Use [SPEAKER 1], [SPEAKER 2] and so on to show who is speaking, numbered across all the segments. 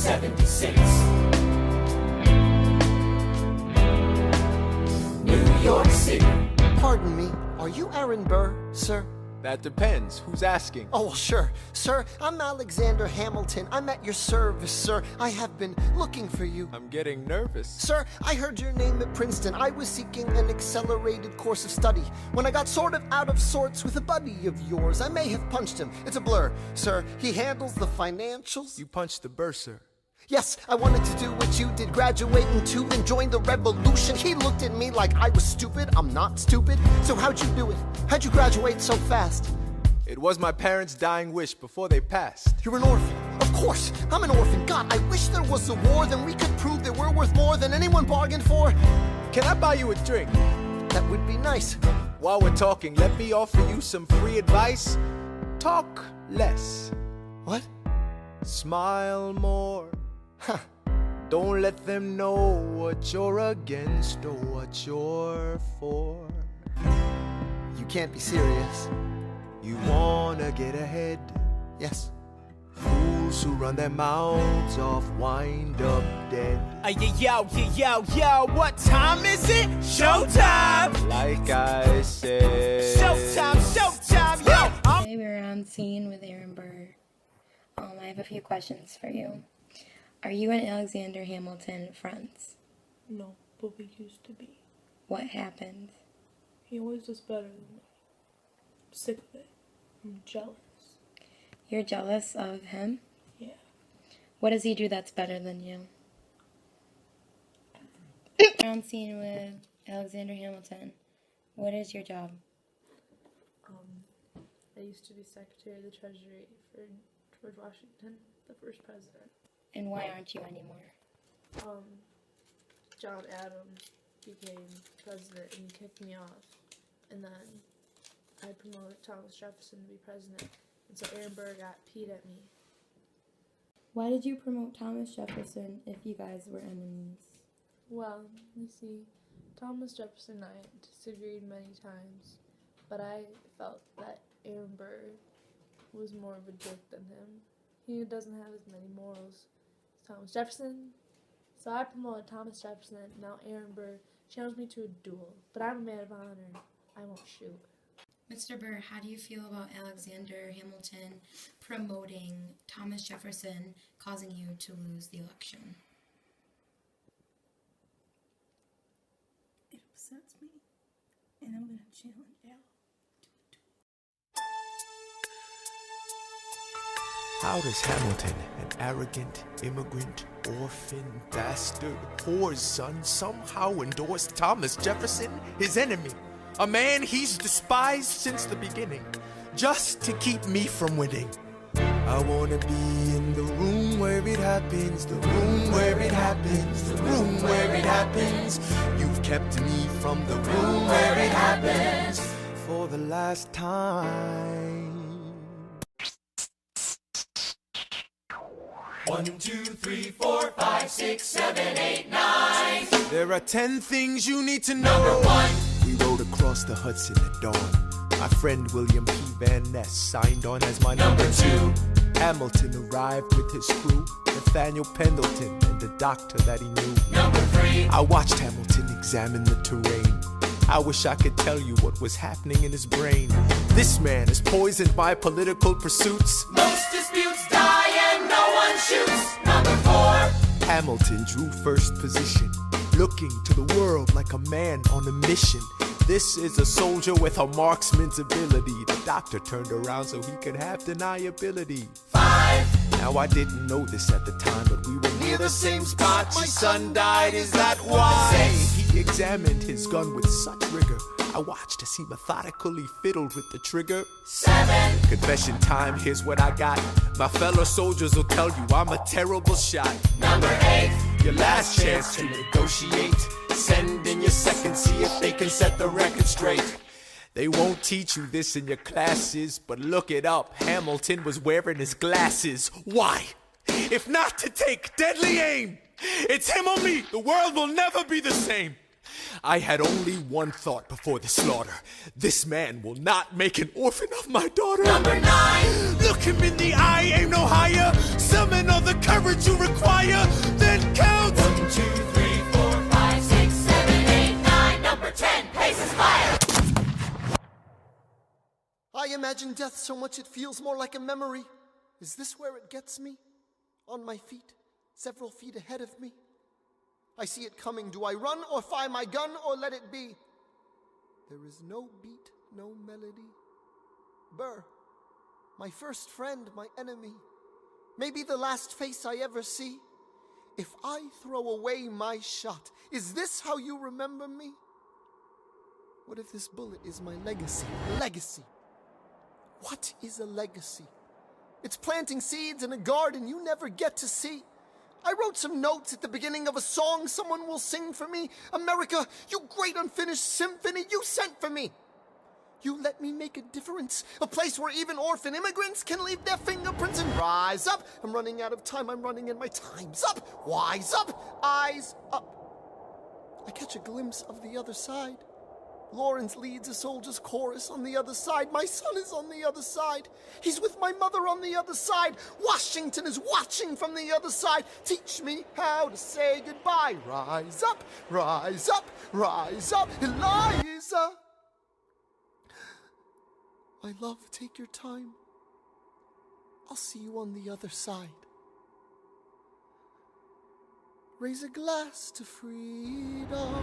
[SPEAKER 1] 1976. New York City.
[SPEAKER 2] Pardon me, are you Aaron Burr, sir?
[SPEAKER 3] That depends. Who's asking?
[SPEAKER 2] Oh, well, sure. Sir, I'm Alexander Hamilton. I'm at your service, sir. I have been looking for you.
[SPEAKER 3] I'm getting nervous.
[SPEAKER 2] Sir, I heard your name at Princeton. I was seeking an accelerated course of study. When I got sort of out of sorts with a buddy of yours, I may have punched him. It's a blur. Sir, he handles the financials.
[SPEAKER 3] You punched the bursar.
[SPEAKER 2] Yes, I wanted to do what you did, graduate in two and join the revolution. He looked at me like I was stupid. I'm not stupid. So how'd you do it? How'd you graduate so fast?
[SPEAKER 3] It was my parents' dying wish before they passed.
[SPEAKER 2] You're an orphan. Of course, I'm an orphan. God, I wish there was a war, then we could prove that we're worth more than anyone bargained for.
[SPEAKER 3] Can I buy you a drink?
[SPEAKER 2] That would be nice.
[SPEAKER 3] While we're talking, let me offer you some free advice. Talk less.
[SPEAKER 2] What?
[SPEAKER 3] Smile more.
[SPEAKER 2] Huh.
[SPEAKER 3] Don't let them know what you're against or what you're for.
[SPEAKER 2] You can't be serious.
[SPEAKER 3] You wanna get ahead.
[SPEAKER 2] Yes.
[SPEAKER 3] Fools who run their mouths off wind up dead.
[SPEAKER 4] Yo, what time is it? Showtime!
[SPEAKER 3] Like I said.
[SPEAKER 4] Showtime, yo!
[SPEAKER 5] Today we're on scene with Aaron Burr. I have a few questions for you. Are you and Alexander Hamilton friends?
[SPEAKER 6] No, but we used to be.
[SPEAKER 5] What happened?
[SPEAKER 6] He always does better than me. I'm sick of it. I'm jealous.
[SPEAKER 5] You're jealous of him?
[SPEAKER 6] Yeah.
[SPEAKER 5] What does he do that's better than you? We're on scene with Alexander Hamilton. What is your job?
[SPEAKER 6] I used to be Secretary of the Treasury for George Washington, the first president.
[SPEAKER 5] And why aren't you anymore?
[SPEAKER 6] John Adams became president and he kicked me off. And then I promoted Thomas Jefferson to be president. And so Aaron Burr got peed at me.
[SPEAKER 5] Why did you promote Thomas Jefferson if you guys were enemies?
[SPEAKER 6] Well, you see, Thomas Jefferson and I disagreed many times, but I felt that Aaron Burr was more of a jerk than him. He doesn't have as many morals as Thomas Jefferson. So I promoted Thomas Jefferson. Now Aaron Burr challenged me to a duel, but I'm a man of honor. I won't shoot.
[SPEAKER 5] Mr. Burr, how do you feel about Alexander Hamilton promoting Thomas Jefferson, causing you to lose the election?
[SPEAKER 7] It upsets me, and I'm going to challenge Al.
[SPEAKER 3] How does Hamilton, an arrogant, immigrant, orphan, bastard, whore's son, somehow endorse Thomas Jefferson, his enemy? A man he's despised since the beginning, just to keep me from winning. I wanna be in the room where it happens, the room where it happens, the room where it happens. You've kept me from the room where it happens for the last time.
[SPEAKER 1] 1, 2, 3, 4, 5, 6, 7, 8, 9.
[SPEAKER 3] There are 10 things you need to know.
[SPEAKER 1] Number 1.
[SPEAKER 3] We rode across the Hudson at dawn. My friend William P. Van Ness signed on as my
[SPEAKER 1] Number 2.
[SPEAKER 3] Hamilton arrived with his crew, Nathaniel Pendleton and the doctor that he knew.
[SPEAKER 1] Number 3.
[SPEAKER 3] I watched Hamilton examine the terrain. I wish I could tell you what was happening in his brain. This man is poisoned by political pursuits.
[SPEAKER 1] Most disputes die and no one shoots. Number 4.
[SPEAKER 3] Hamilton drew first position, looking to the world like a man on a mission. This is a soldier with a marksman's ability. The doctor turned around so he could have deniability.
[SPEAKER 1] 5.
[SPEAKER 3] Now I didn't know this at the time, but we were near the same spot. My son died, is that why? He examined his gun with such rigor. I watched as he methodically fiddled with the trigger.
[SPEAKER 1] 7.
[SPEAKER 3] Confession time, here's what I got. My fellow soldiers will tell you I'm a terrible shot.
[SPEAKER 1] Number 8.
[SPEAKER 3] Your last chance to negotiate. Send in your second, see if they can set the record straight. They won't teach you this in your classes, but look it up. Hamilton was wearing his glasses. Why? If not to take deadly aim. It's him or me. The world will never be the same. I had only one thought before the slaughter. This man will not make an orphan of my daughter.
[SPEAKER 1] Number 9.
[SPEAKER 3] Look him in the eye, aim no higher. Summon all the courage you require.
[SPEAKER 2] imagine death so much it feels more like a memory. Is this where it gets me? On my feet, several feet ahead of me. I see it coming. Do I run or fire my gun or let it be? There is no beat, no melody. Burr, my first friend, my enemy. Maybe the last face I ever see. If I throw away my shot, is this how you remember me? What if this bullet is my legacy? Legacy. What is a legacy? It's planting seeds in a garden you never get to see. I wrote some notes at the beginning of a song someone will sing for me. America, you great unfinished symphony you sent for me. You let me make a difference, a place where even orphan immigrants can leave their fingerprints and rise up. I'm running out of time, I'm running and my time's up. Wise up, eyes up. I catch a glimpse of the other side. Lawrence leads a soldier's chorus on the other side. My son is on the other side. He's with my mother on the other side. Washington is watching from the other side. Teach me how to say goodbye. Rise up, rise up, rise up, Eliza. My love, take your time. I'll see you on the other side. Raise a glass to freedom.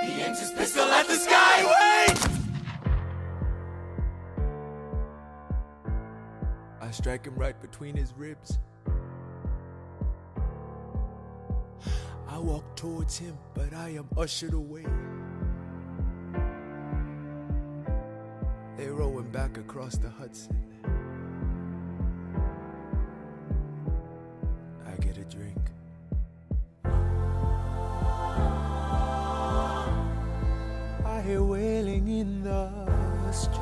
[SPEAKER 1] He aims his pistol at the sky. Wait!
[SPEAKER 3] I strike him right between his ribs. I walk towards him, but I am ushered away. They row him back across the Hudson. I get a drink. I hear wailing in the streets.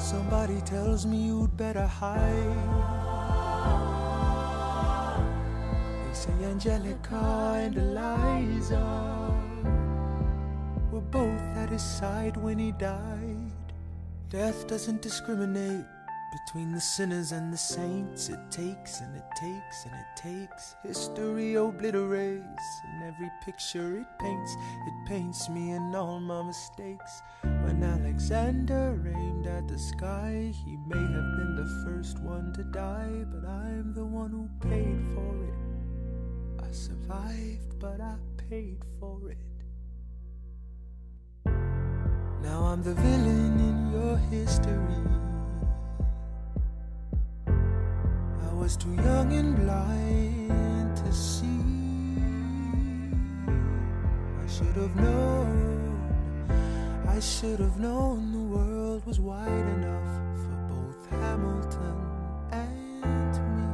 [SPEAKER 3] Somebody tells me you'd better hide. They say Angelica and Eliza were both at his side when he died. Death doesn't discriminate between the sinners and the saints. It takes and it takes and it takes. History obliterates, and every picture it paints me in all my mistakes. When Alexander aimed at the sky, he may have been the first one to die, but I'm the one who paid for it. I survived, but I paid for it. Now I'm the villain in your history. I was too young and blind to see. I should have known the world was wide enough for both Hamilton and me.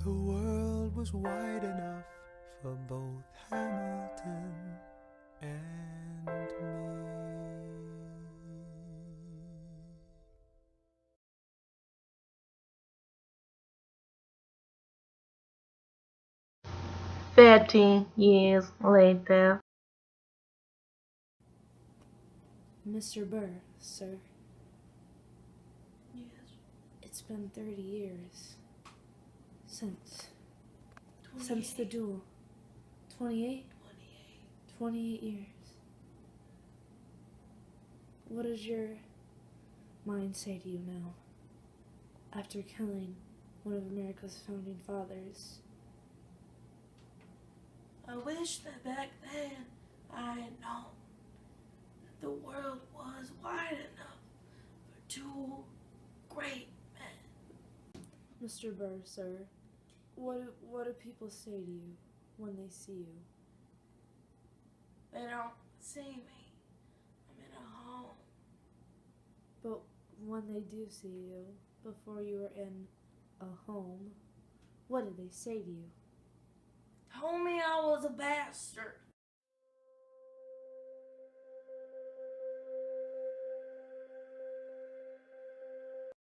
[SPEAKER 3] The world was wide enough for both Hamilton and me.
[SPEAKER 6] Years later. Mr. Burr, sir.
[SPEAKER 7] Yes.
[SPEAKER 6] It's been 30 years since the duel. 28? 28 years. What does your mind say to you now, after killing one of America's founding fathers?
[SPEAKER 7] I wish that back then I had known that the world was wide enough for two great men.
[SPEAKER 6] Mr. Burr, sir, what do people say to you when they see you?
[SPEAKER 7] They don't see me. I'm in a home.
[SPEAKER 6] But when they do see you, before you were in a home, what did they say to you?
[SPEAKER 7] Told me I was a bastard.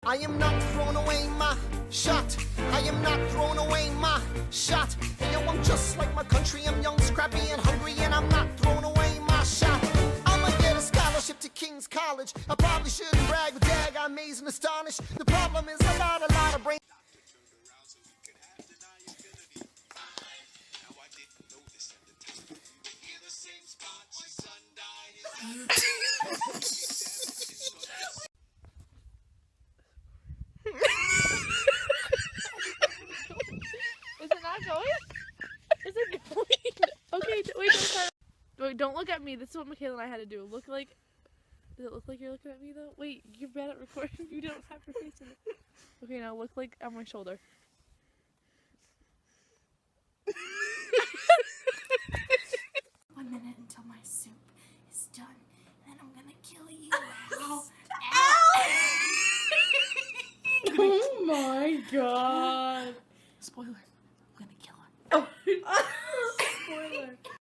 [SPEAKER 2] I am not throwing away my shot. I am not throwing away my shot. Hey, yo, I'm just like my country. I'm young, scrappy, and hungry, and I'm not throwing away my shot. I'ma get a scholarship to King's College. I probably shouldn't brag, but dag, I'm amazed and astonished. The problem is I got a lot of brain.
[SPEAKER 6] Is it not going? Is it going? Okay, wait, wait, don't look at me. This is what Michaela and I had to do. Look like... Does it look like you're looking at me, though? Wait, you're bad at recording. You don't have your face in it. Okay, now look like on my shoulder.
[SPEAKER 7] 1 minute until my soup is done. And then I'm gonna kill you. Ow.
[SPEAKER 6] Oh my god.
[SPEAKER 7] Spoiler. I'm gonna kill her.
[SPEAKER 6] Spoiler.